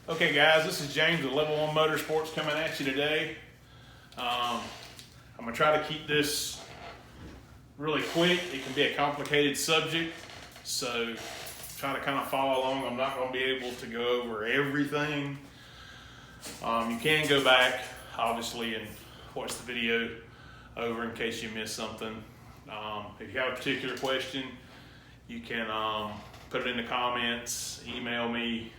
Okay guys, this is James with Level 1 Motorsports coming at you today. I'm going to try to keep this really quick. It can be a complicated subject, so try to kind of follow along. I'm not going to be able to go over everything. You can go back, obviously, and watch the video over in case you missed something. If you have a particular question, you can put it in the comments, email me,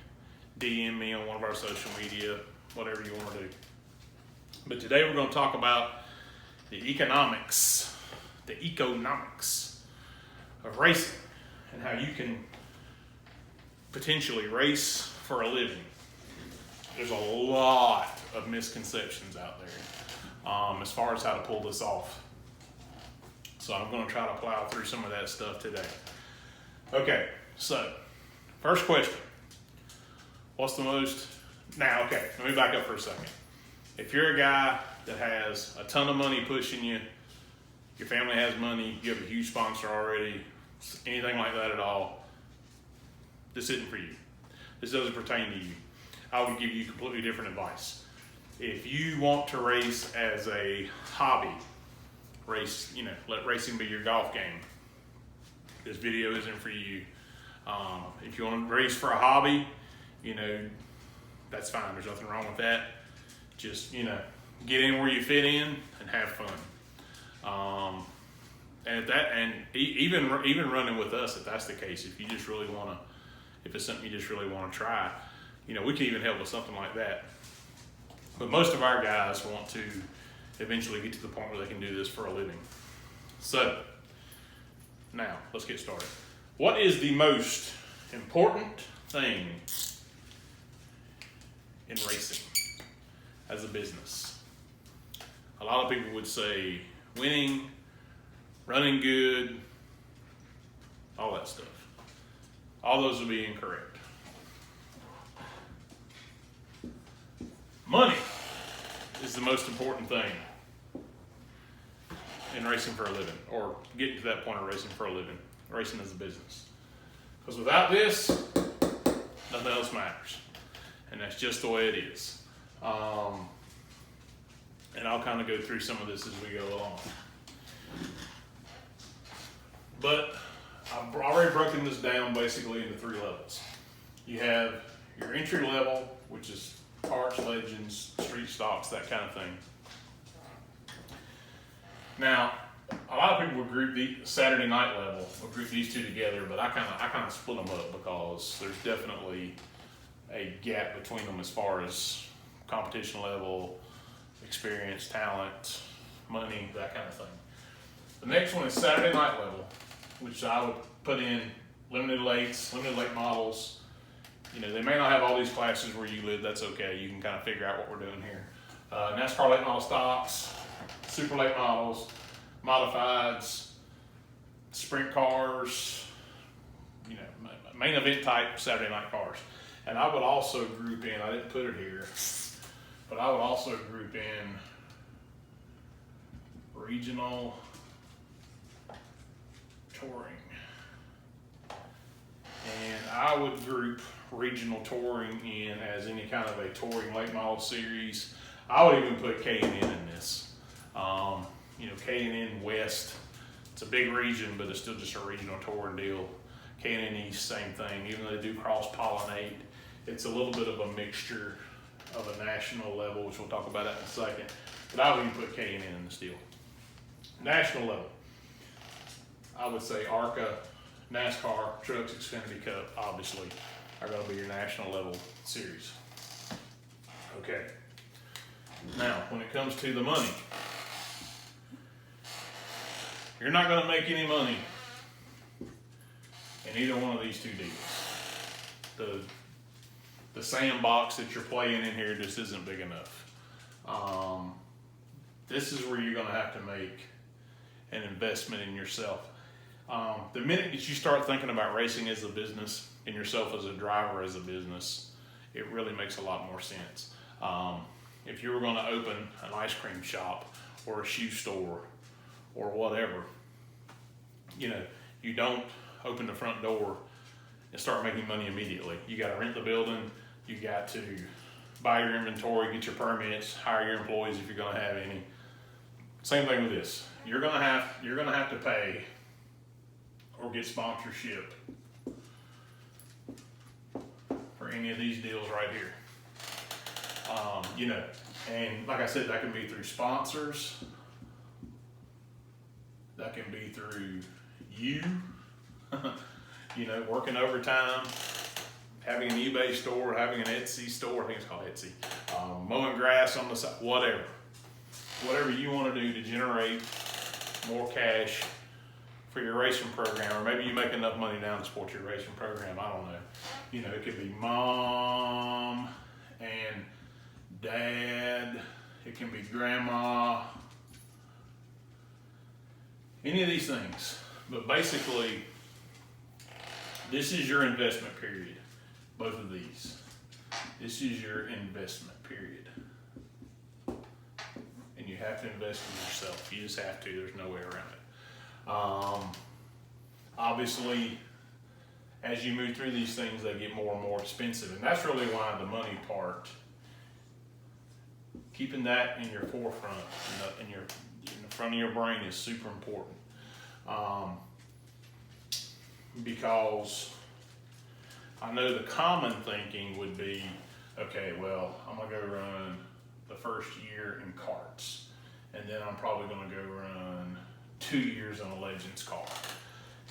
DM me on one of our social media, whatever you want to do. But today we're going to talk about the economics of racing and how you can potentially race for a living. There's a lot of misconceptions out there as far as how to pull this off. So I'm going to try to plow through some of that stuff today. Okay, so first question. What's the most, let me back up for a second. If you're a guy that has a ton of money pushing you, your family has money, you have a huge sponsor already, anything like that at all, this isn't for you. This doesn't pertain to you. I would give you completely different advice. If you want to race as a hobby, let racing be your golf game, this video isn't for you. If you want to race for a hobby, that's fine. There's nothing wrong with that. Just, get in where you fit in and have fun. Even running with us, if that's the case, if it's something you just really want to try, we can even help with something like that. But most of our guys want to eventually get to the point where they can do this for a living. So, now, let's get started. What is the most important thing in racing as a business? A lot of people would say winning, running good, all that stuff. All those would be incorrect. Money is the most important thing in racing for a living, or getting to that point of racing for a living, racing as a business. Because without this, nothing else matters. And that's just the way it is. And I'll kind of go through some of this as we go along. But I've already broken this down basically into 3 levels. You have your entry level, which is parts, legends, street stocks, that kind of thing. Now, a lot of people would group the Saturday night level, would group these two together, but I kind of split them up because there's definitely a gap between them as far as competition level, experience, talent, money, that kind of thing. The next one is Saturday night level, which I would put in limited late models. They may not have all these classes where you live, that's okay. You can kind of figure out what we're doing here. NASCAR late model stocks, super late models, modifieds, sprint cars, main event type Saturday night cars. And I would also group in, I didn't put it here, but I would also group in regional touring. And I would group regional touring in as any kind of a touring late model series. I would even put K&N in this. K&N West, it's a big region, but it's still just a regional touring deal. K&N East, same thing. Even though they do cross-pollinate, it's a little bit of a mixture of a national level, which we'll talk about that in a second. But I would even put K&N in this deal. National level, I would say ARCA, NASCAR, Trucks, Xfinity Cup, obviously, are going to be your national level series. Okay. Now, when it comes to the money, you're not going to make any money in either one of these two deals. The sandbox that you're playing in here just isn't big enough. This is where you're going to have to make an investment in yourself. The minute that you start thinking about racing as a business and yourself as a driver as a business, it really makes a lot more sense. If you were going to open an ice cream shop or a shoe store or whatever, you don't open the front door and start making money immediately. You got to rent the building, You got to buy your inventory, get your permits, hire your employees if you're gonna have any. Same thing with this. You're gonna have to pay or get sponsorship for any of these deals right here. And like I said, that can be through sponsors. That can be through you, working overtime, having an eBay store, having an Etsy store, I think it's called Etsy, mowing grass on the side, whatever. Whatever you want to do to generate more cash for your racing program, or maybe you make enough money now to support your racing program, I don't know. It could be mom and dad, it can be grandma, any of these things. But basically, this is your investment period, both of these. This is your investment period. And you have to invest in yourself. You just have to, there's no way around it. Obviously, as you move through these things, they get more and more expensive. And that's really why the money part, keeping that in your forefront, in the front of your brain is super important. Because I know the common thinking would be, okay, well, I'm gonna go run the first year in karts, and then I'm probably gonna go run 2 years on a Legends car,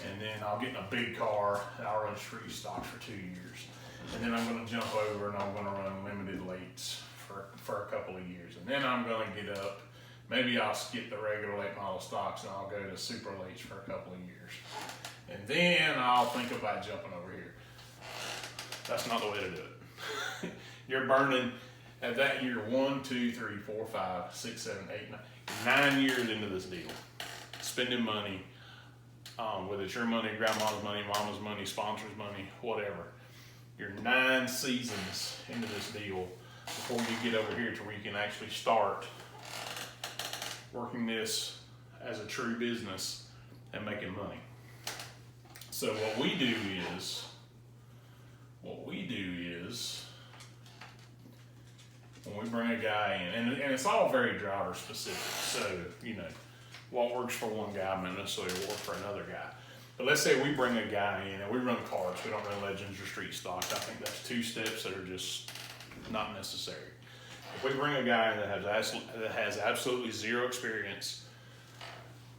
and then I'll get in a big car and I'll run street stocks for 2 years, and then I'm gonna jump over and I'm gonna run limited lates for a couple of years, and then I'm gonna get up. Maybe I'll skip the regular late model stocks and I'll go to super lates for a couple of years, and then I'll think about jumping over here. That's not the way to do it. You're burning at that year 1, 2, 3, 4, 5, 6, 7, 8, 9 years into this deal, spending money, whether it's your money, grandma's money, mama's money, sponsor's money, whatever. You're 9 seasons into this deal before you get over here to where you can actually start working this as a true business and making money. So what we do is when we bring a guy in, and it's all very driver specific. So, what works for one guy may not necessarily work for another guy. But let's say we bring a guy in and we run karts, we don't run Legends or street stocks. I think that's 2 steps that are just not necessary. If we bring a guy in that has absolutely zero experience,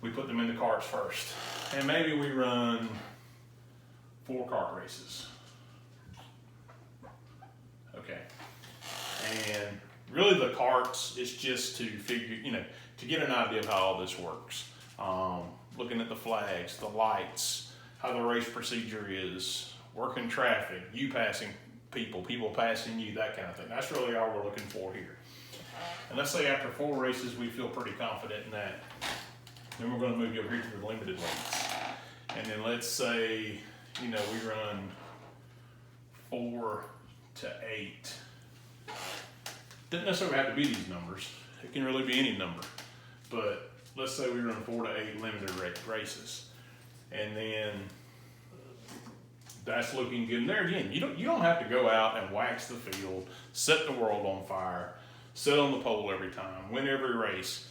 we put them in the karts first. And maybe we run 4 kart races. Okay. And really the karts is just to figure, to get an idea of how all this works. Looking at the flags, the lights, how the race procedure is, working traffic, you passing people passing you, that kind of thing. That's really all we're looking for here. And let's say after 4 races, we feel pretty confident in that. Then we're going to move you over here to the limited rates. And then let's say, we run 4 to 8. Doesn't necessarily have to be these numbers. It can really be any number. But let's say we run 4 to 8 limited races. And then that's looking good. And there again, you don't have to go out and wax the field, set the world on fire, sit on the pole every time, win every race.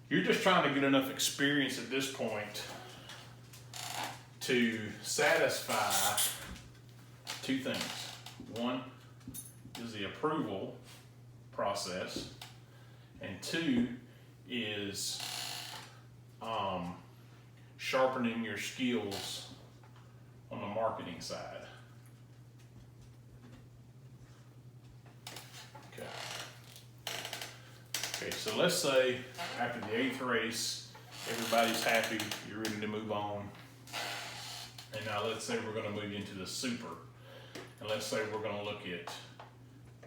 You're just trying to get enough experience at this point to satisfy 2 things. One is the approval process, and 2 is sharpening your skills on the marketing side. Okay, so let's say after the 8th race, everybody's happy, you're ready to move on. And now let's say we're going to move into the super. And let's say we're going to look at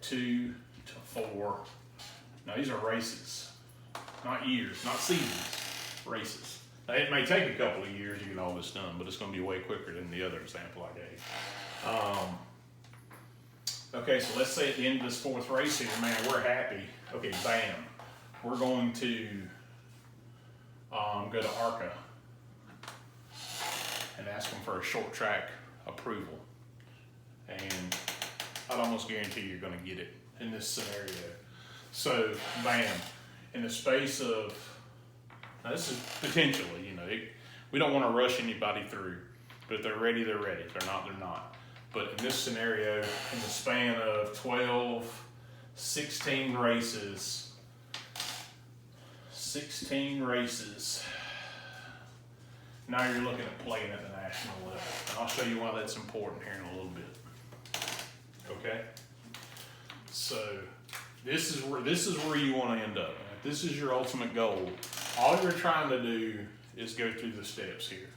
2 to 4. Now these are races, not years, not seasons, races. Now it may take a couple of years to get all this done, but it's going to be way quicker than the other example I gave. Okay, so let's say at the end of this 4th race here, man, we're happy. Okay, bam. We're going to go to ARCA and ask them for a short track approval. And I'd almost guarantee you're gonna get it in this scenario. So, bam, in the space of, now this is potentially, you know, we don't wanna rush anybody through, but if they're ready, they're ready. If they're not, they're not. But in this scenario, in the span of 12, 16 races, 16 races, now you're looking at playing at the national level. And I'll show you why that's important here in a little bit. Okay? So this is where you want to end up. If this is your ultimate goal, all you're trying to do is go through the steps here.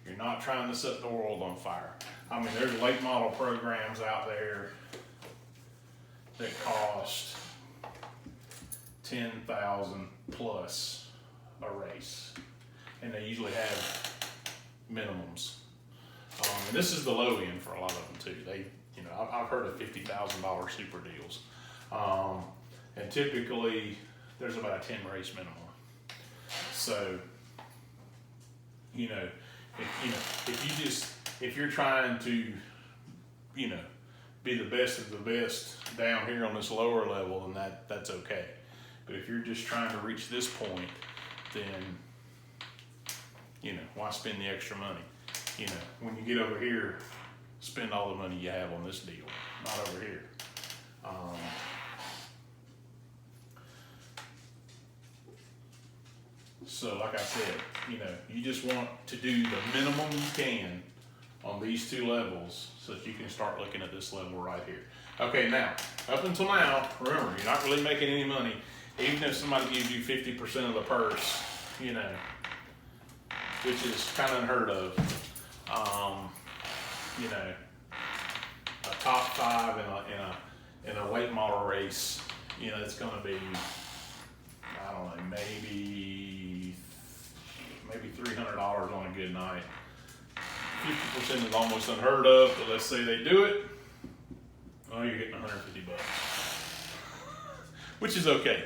You're not trying to set the world on fire. I mean, there's late model programs out there that cost $10,000 plus a race, and they usually have minimums. And this is the low end for a lot of them too. You know, I've heard of $50,000 super deals, and typically there's about a 10 race minimum. So, you know, if you're trying to, you know, be the best of the best down here on this lower level, then that's okay. But if you're just trying to reach this point, then, you know, why spend the extra money? You know, when you get over here, spend all the money you have on this deal, not over here. So like I said, you know, you just want to do the minimum you can on these two levels so that you can start looking at this level right here. Okay, now, up until now, remember, you're not really making any money. Even if somebody gives you 50% of the purse, you know, which is kind of unheard of. You know, a top five in a late model race, you know, it's going to be, I don't know, maybe $300 on a good night. 50% is almost unheard of, but let's say they do it. Oh, you're getting $150, which is okay.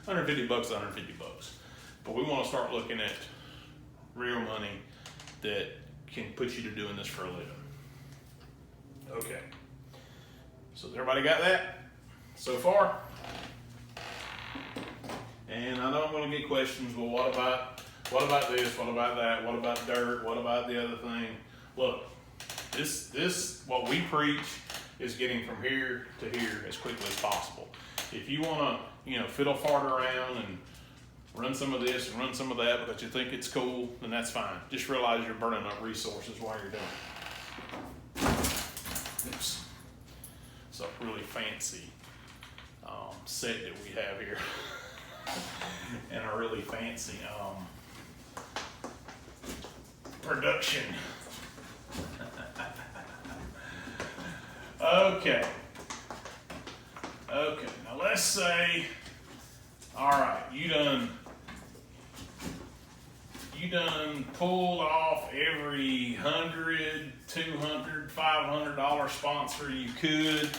$150, $150. But we want to start looking at real money that can put you to doing this for a living. Okay. So has everybody got that so far? And I know I'm going to get questions. Well, what about this? What about that? What about dirt? What about the other thing? Look, this what we preach is getting from here to here as quickly as possible. If you want to, you know, fiddle fart around and run some of this and run some of that because you think it's cool, then that's fine. Just realize you're burning up resources while you're doing it. Oops. It's a really fancy set that we have here. And a really fancy production. Okay, now let's say, all right, you done pulled off every $100, $200, $500 sponsor you could.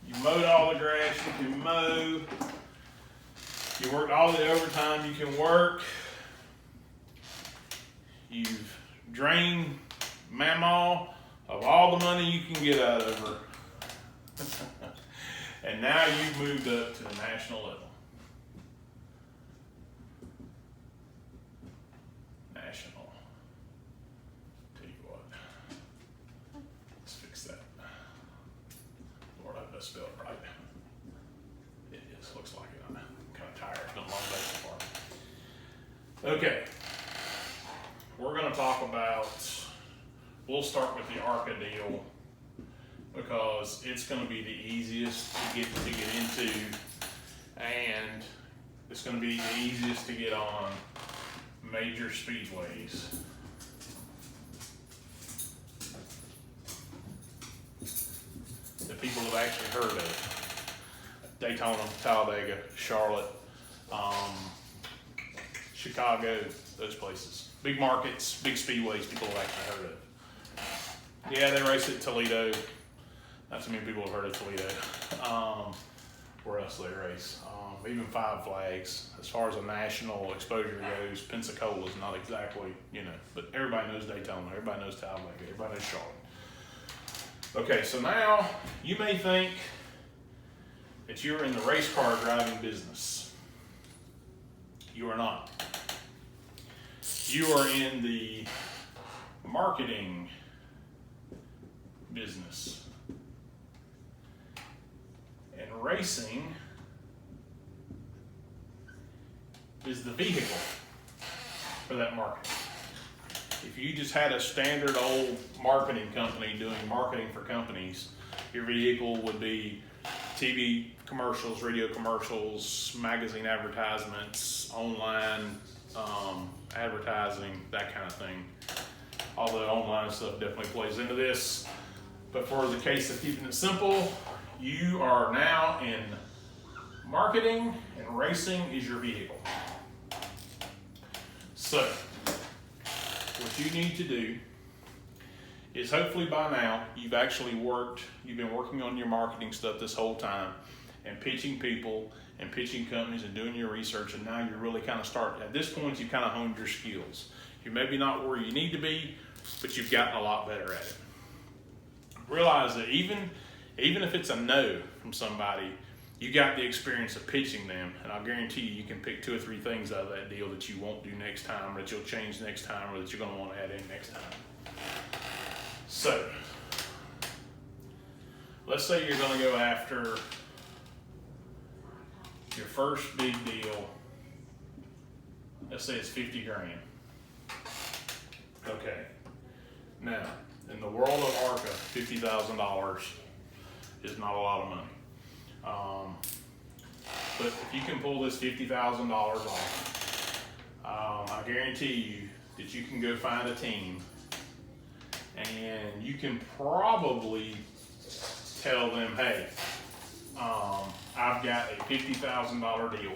You mowed all the grass you can mow. You worked all the overtime you can work. You've drained Mamaw of all the money you can get out of her. And now you've moved up to the national level. National. Tell you what. Let's fix that. Lord, I best spell it right. It is. Looks like it. I'm kind of tired. It's been a long day so far. Okay. We're going to talk about, we'll start with the ARCA deal because it's going to be the easiest to get into, and it's going to be the easiest to get on major speedways. That people have actually heard of. Daytona, Talladega, Charlotte, Chicago, those places. Big markets, big speedways people have actually heard of. Yeah, they race at Toledo. Not too many people have heard of Toledo. Where else do they race? Even Five Flags. As far as a national exposure goes, Pensacola is not exactly, you know, but everybody knows Daytona, everybody knows Talladega, everybody knows Charlotte. Okay, so now you may think that you're in the race car driving business. You are not. You are in the marketing business. And racing is the vehicle for that marketing. If you just had a standard old marketing company doing marketing for companies, your vehicle would be TV commercials, radio commercials, magazine advertisements, online advertising, that kind of thing. Although online stuff definitely plays into this. But for the case of keeping it simple, you are now in marketing and racing is your vehicle. So, what you need to do is hopefully by now you've been working on your marketing stuff this whole time and pitching people and pitching companies and doing your research, and now you're really kind of starting. At this point, you've kind of honed your skills. You're maybe not where you need to be, but you've gotten a lot better at it. Realize that even if it's a no from somebody, you got the experience of pitching them, and I'll guarantee you can pick 2 or 3 things out of that deal that you won't do next time, or that you'll change next time, or that you're going to want to add in next time. So, let's say you're going to go after your first big deal. Let's say it's 50 grand. Okay. Now, in the world of ARCA, $50,000 is not a lot of money. But if you can pull this $50,000 off, I guarantee you that you can go find a team, and you can probably tell them, hey, I've got a $50,000 deal.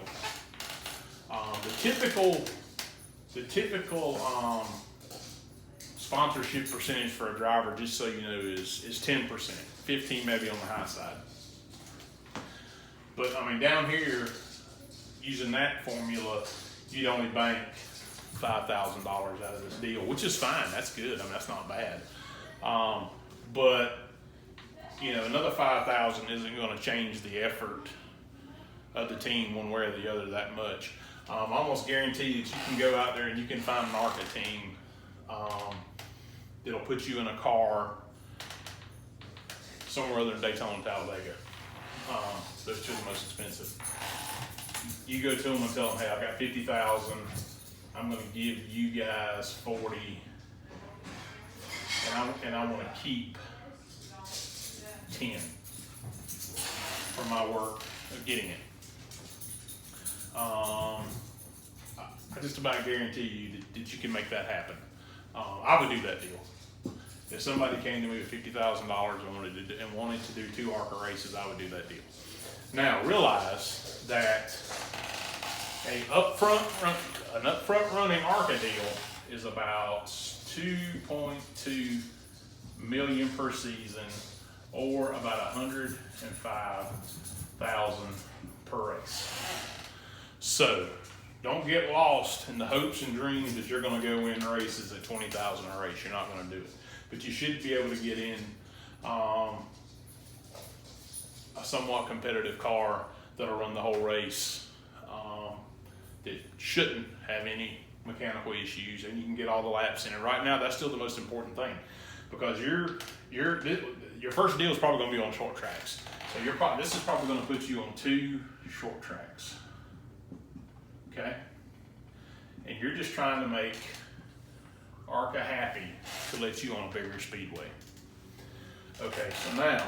The typical sponsorship percentage for a driver, just so you know, is 10%. 15 maybe on the high side. But I mean, down here, using that formula, you'd only bank $5,000 out of this deal, which is fine. That's good. I mean, that's not bad. But you know, another $5,000 isn't going to change the effort of the team one way or the other that much. I almost guarantee that you can go out there and you can find an ARCA team that'll put you in a car somewhere other than Daytona and Talladega. Those 2 are the most expensive. You go to them and tell them, hey, I've got 50,000. I'm going to give you guys 40, and I want to keep 10 for my work of getting it. I just about guarantee you that you can make that happen. I would do that deal. If somebody came to me with $50,000 and wanted to do 2 ARCA races, I would do that deal. Now realize that an upfront running ARCA deal is about $2.2 million per season, or about $105,000 per race. So don't get lost in the hopes and dreams that you're going to go win races at $20,000 a race. You're not going to do it. But you should be able to get in a somewhat competitive car that'll run the whole race, that shouldn't have any mechanical issues, and you can get all the laps in it. Right now, that's still the most important thing, because your first deal is probably going to be on short tracks. So this is probably going to put you on 2 short tracks. Okay? And you're just trying to make ARCA happy to let you on a bigger speedway. Okay, so now,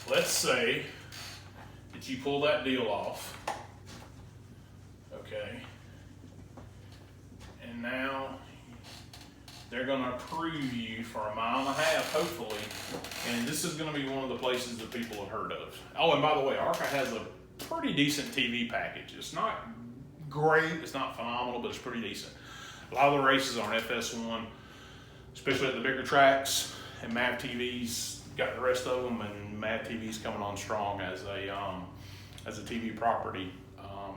let's say that you pull that deal off. Okay. And now they're going to approve you for 1.5 miles, hopefully. And this is going to be one of the places that people have heard of. Oh, and by the way, ARCA has a pretty decent TV package. It's not great, it's not phenomenal, but it's pretty decent. A lot of the races are on FS1, especially at the bigger tracks, and MAV TV's got the rest of them, and MAV TV's coming on strong as a TV property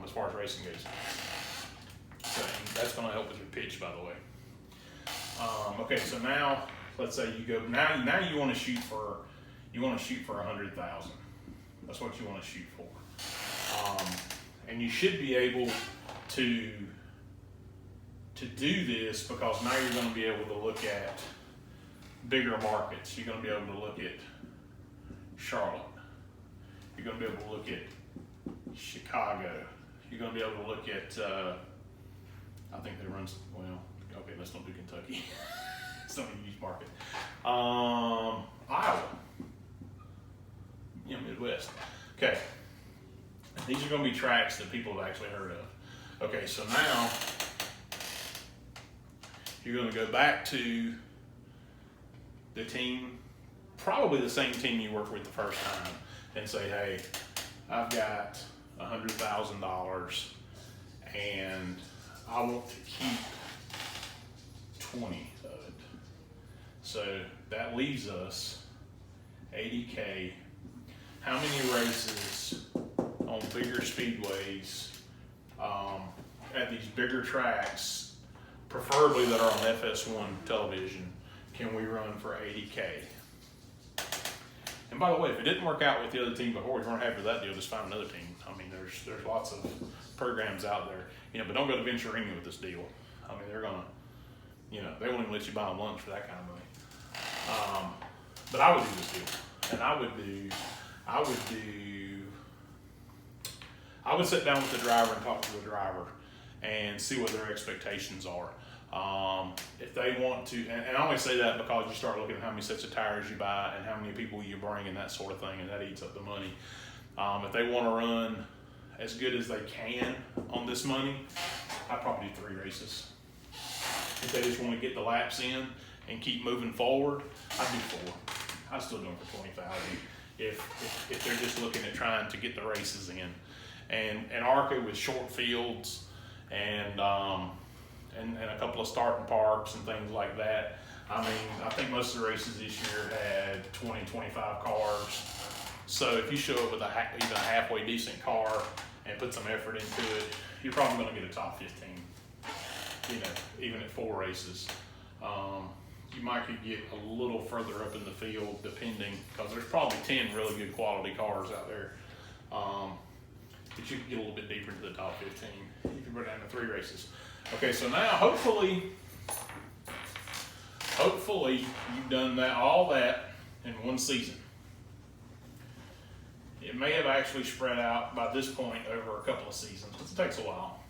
as far as racing goes. So that's going to help with your pitch, by the way. Okay, so now let's say you go now you want to shoot for 100,000. That's what you want to shoot for, and you should be able to do this because now you're going to be able to look at bigger markets. You're going to be able to look at Charlotte. You're going to be able to look at Chicago. You're going to be able to look at, I think they run, well, okay, let's not do Kentucky. It's not a huge market. Iowa. Midwest. Okay. These are going to be tracks that people have actually heard of. Okay, so now you're going to go back to the team, probably the same team you worked with the first time, and say, hey, I've got $100,000 and I want to keep 20 of it. So that leaves us $80K. How many races on bigger speedways, at these bigger tracks, preferably that are on FS1 television, can we run for $80K? And by the way, if it didn't work out with the other team before, if you weren't happy with that deal, just find another team. I mean, there's lots of programs out there, but don't go to Venturini with this deal. I mean, they're gonna, they won't even let you buy them lunch for that kind of money. But I would do this deal, and I would sit down with the driver and talk to the driver and see what their expectations are. If they want to, and I only say that because you start looking at how many sets of tires you buy and how many people you bring and that sort of thing, and that eats up the money. If they want to run as good as they can on this money, I'd probably do 3 races. If they just want to get the laps in and keep moving forward, I'd do 4. I'd still do them for 20,000 if they're just looking at trying to get the races in. And ARCA with short fields and a couple of starting parks and things like that. I mean, I think most of the races this year had 20, 25 cars. So if you show up with even a halfway decent car and put some effort into it, you're probably going to get a top 15, even at 4 races. You might could get a little further up in the field depending, because there's probably 10 really good quality cars out there. But you can get a little bit deeper into the top 15 if you go down to 3 races. Okay, so now hopefully you've done all that in one season. It may have actually spread out by this point over a couple of seasons, because it takes a while.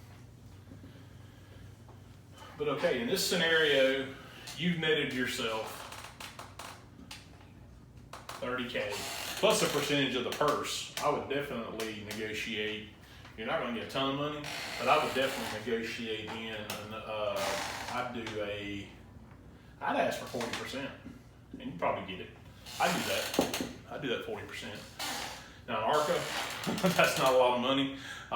But okay, in this scenario, you've netted yourself $30K plus a percentage of the purse. I would definitely negotiate. You're not going to get a ton of money, but I would definitely negotiate in. I'd ask for 40%, and you'd probably get it. I'd do that 40%. Now in ARCA, that's not a lot of money. A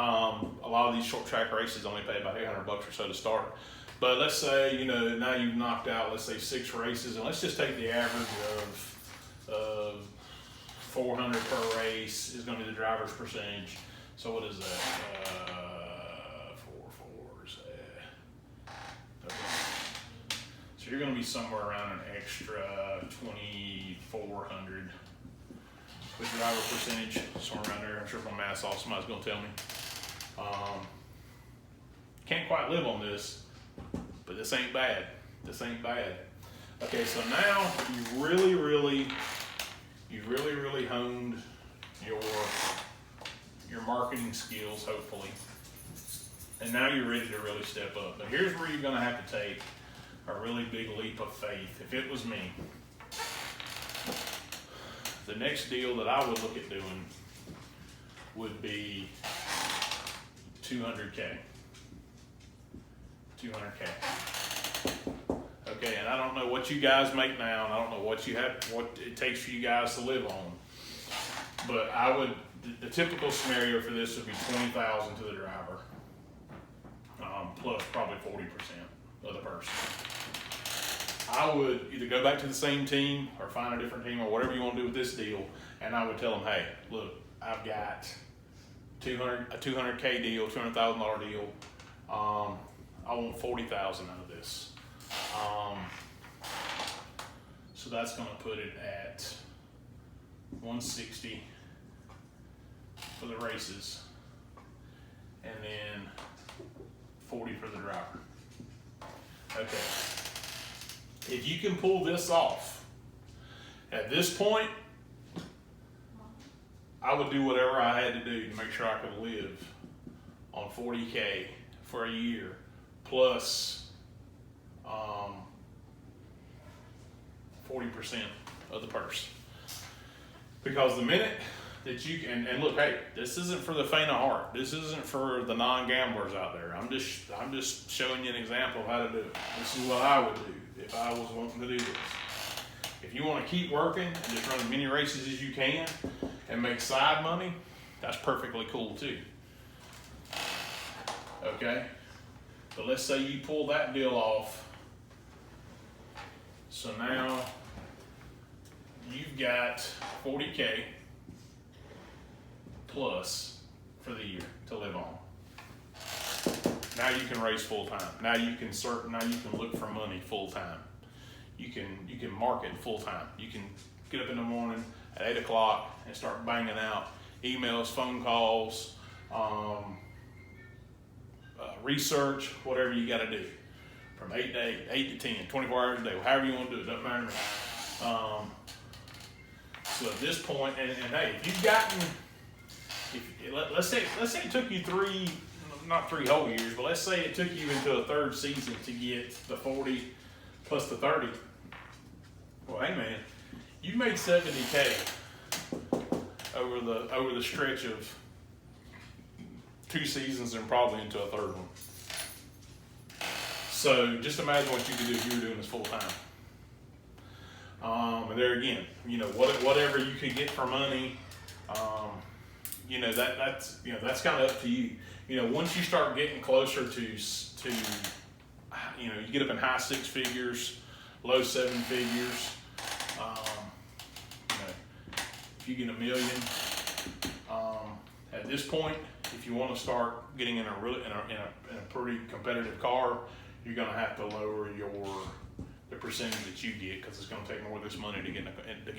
lot of these short track races only pay about $800 or so to start. But let's say, now you've knocked out, let's say 6 races, and let's just take the average of 400 per race is going to be the driver's percentage. So what is that? 4 fours. Okay. So you're going to be somewhere around an extra 2,400 with driver percentage, somewhere around there. I'm sure if my math's off, somebody's going to tell me. Can't quite live on this, but this ain't bad. Okay, so now you really honed your marketing skills, hopefully. And now you're ready to really step up. But here's where you're gonna have to take a really big leap of faith. If it was me, the next deal that I would look at doing would be 200K. Okay, and I don't know what you guys make now, and I don't know what it takes for you guys to live on. But the typical scenario for this would be 20,000 to the driver, plus probably 40% of the person. I would either go back to the same team or find a different team or whatever you want to do with this deal, and I would tell them, hey, look, I've got a 200K deal, $200,000 deal. I want 40,000 out of this. So that's gonna put it at 160 for the races, and then 40 for the driver. Okay. If you can pull this off, at this point, I would do whatever I had to do to make sure I could live on 40K for a year, plus 40% of the purse. Because the minute that you can, and look, hey, this isn't for the faint of heart. This isn't for the non-gamblers out there. I'm just showing you an example of how to do it. This is what I would do if I was wanting to do this. If you want to keep working and just run as many races as you can and make side money, that's perfectly cool too. Okay? But let's say you pull that deal off. So now you've got 40K plus for the year to live on. Now you can race full time. Now you can look for money full time. You can market full time. You can get up in the morning at 8 o'clock and start banging out emails, phone calls, research, whatever you got to do, from 8 to 8, 8 to 10, 24 hours a day, however you want to do it, doesn't matter to me. So at this point, and hey, if you've gotten, let's say it took you not three whole years, but let's say it took you into a third season to get the 40 plus the 30. Well, hey man, you made 70K over the stretch of 2 seasons and probably into a third one. So just imagine what you could do if you were doing this full time. And there again, whatever you could get for money, that's kind of up to you. Once you start getting closer to you get up in high 6 figures, low 7 figures. If you get $1 million, at this point, if you want to start getting in a pretty competitive car, you're going to have to lower the percentage that you get, because it's going to take more of this money to get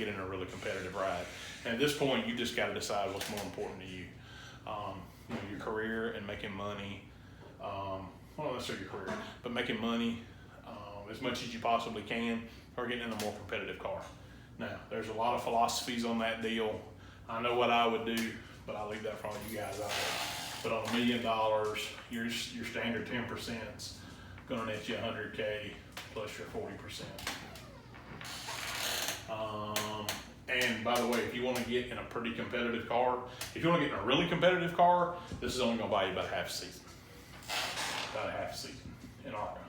in a really competitive ride. And at this point, you just got to decide what's more important to you. Your career and making money. Well, not necessarily your career, but making money as much as you possibly can, or getting in a more competitive car. Now, there's a lot of philosophies on that deal. I know what I would do, but I'll leave that for all you guys out there. But on $1 million, your standard 10% is going to net you 100K plus your 40%. And by the way, if you want to get in a pretty competitive car, if you want to get in a really competitive car, this is only going to buy you about half a season. About a half a season in ARCA.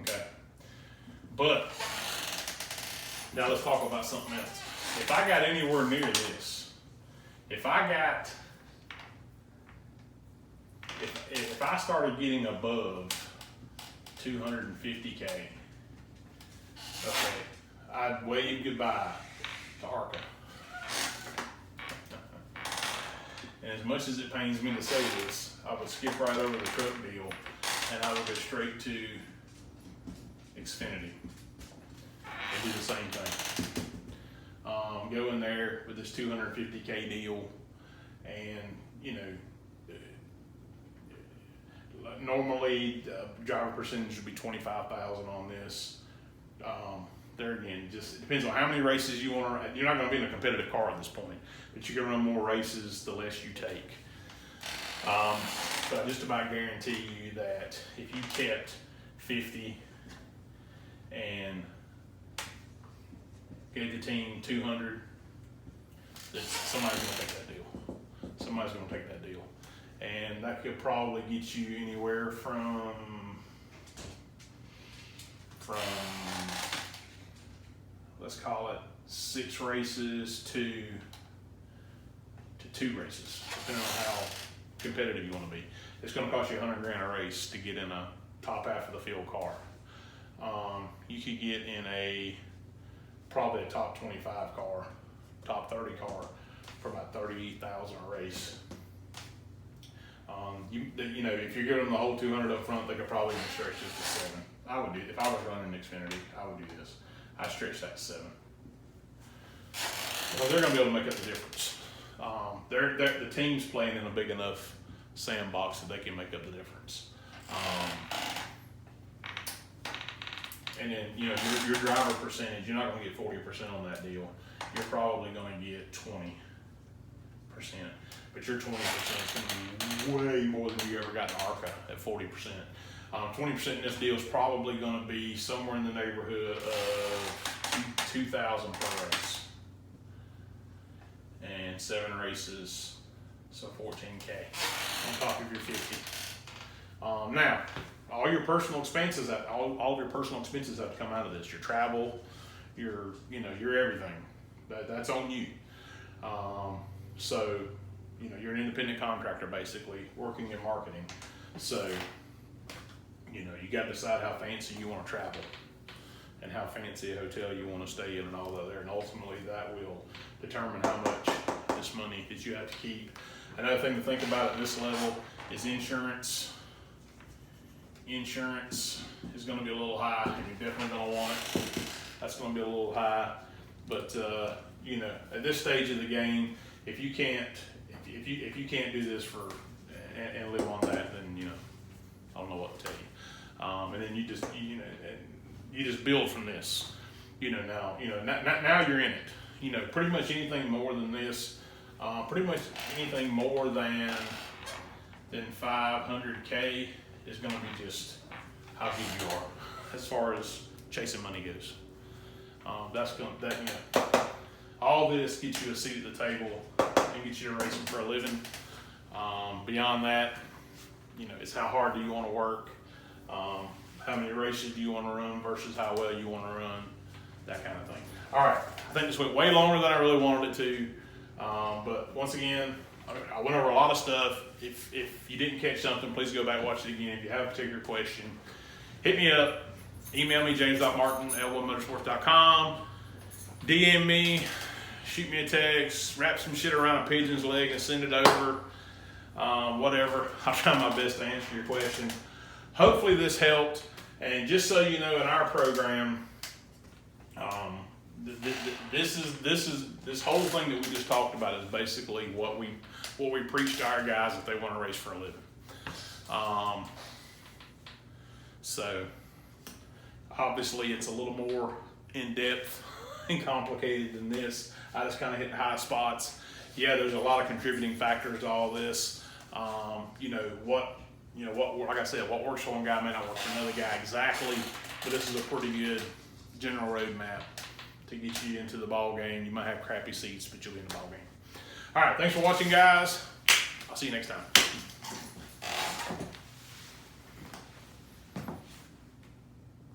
Okay. But now let's talk about something else. If I got anywhere near this, if I started getting above 250K, okay, I'd wave goodbye to ARCA. And as much as it pains me to say this, I would skip right over the truck deal and I would go straight to Xfinity and do the same thing. Go in there with this 250K deal, and normally driver percentage would be 25,000 on this. There again, just it depends on how many races you want to. You're not going to be in a competitive car at this point, but you can run more races the less you take. But I just about guarantee you that if you kept 50 and gave the team 200, that somebody's going to take that deal. Somebody's going to take that deal, and that could probably get you anywhere from let's call it 6 races to 2 races, depending on how competitive you want to be. It's going to cost you $100,000 a race to get in a top half of the field car. You could get in probably a top 25 car, top 30 car for about $30,000 a race. If you're giving them the whole 200 up front, they could probably even stretch this to 7. I would do, if I was running Xfinity, I would do this. I stretch that to 7. Because they're going to be able to make up the difference. The team's playing in a big enough sandbox that they can make up the difference. And then, you know, your driver percentage, you're not going to get 40% on that deal. You're probably going to get 20%. But your 20% is going to be way more than you ever got in ARCA at 40%. 20% in this deal is probably going to be somewhere in the neighborhood of 2,000 per race. And 7 races, so 14K on top of your 50. Now, all your personal expenses, all of your personal expenses have to come out of this. Your travel, your everything. That's on you. So, you know, you're an independent contractor basically working in marketing. So, you know, you got to decide how fancy you want to travel and how fancy a hotel you want to stay in and all that there. And ultimately that will determine how much this money that you have to keep. Another thing to think about at this level is insurance. Insurance is going to be a little high, and you're definitely going to want it. That's going to be a little high, but you know, at this stage of the game, if you can't do this for and live on that, then you know, I don't know what to tell you. And then you just build from this. You know, now you're in it. You know, pretty much anything more than this, pretty much anything more than 500K is going to be just how good you are as far as chasing money goes. All this gets you a seat at the table and gets you to racing for a living. Beyond that, you know, it's how hard do you want to work, how many races do you want to run versus how well you want to run, that kind of thing. All right, I think this went way longer than I really wanted it to, but once again, I went over a lot of stuff. If you didn't catch something, please go back and watch it again. If you have a particular question, hit me up. Email me, james.martin@1motorsports.com. DM me, shoot me a text, wrap some shit around a pigeon's leg and send it over. Whatever. I'll try my best to answer your question. Hopefully this helped. And just so you know, in our program, this whole thing that we just talked about is basically what we preach to our guys if they want to race for a living. So obviously it's a little more in depth and complicated than this. I just kind of hit the high spots. Yeah, there's a lot of contributing factors to all this. Like I said, what works for one guy may not work for another guy exactly, but this is a pretty good general roadmap to get you into the ball game. You might have crappy seats, but you'll be in the ball game. All right, thanks for watching, guys. I'll see you next time.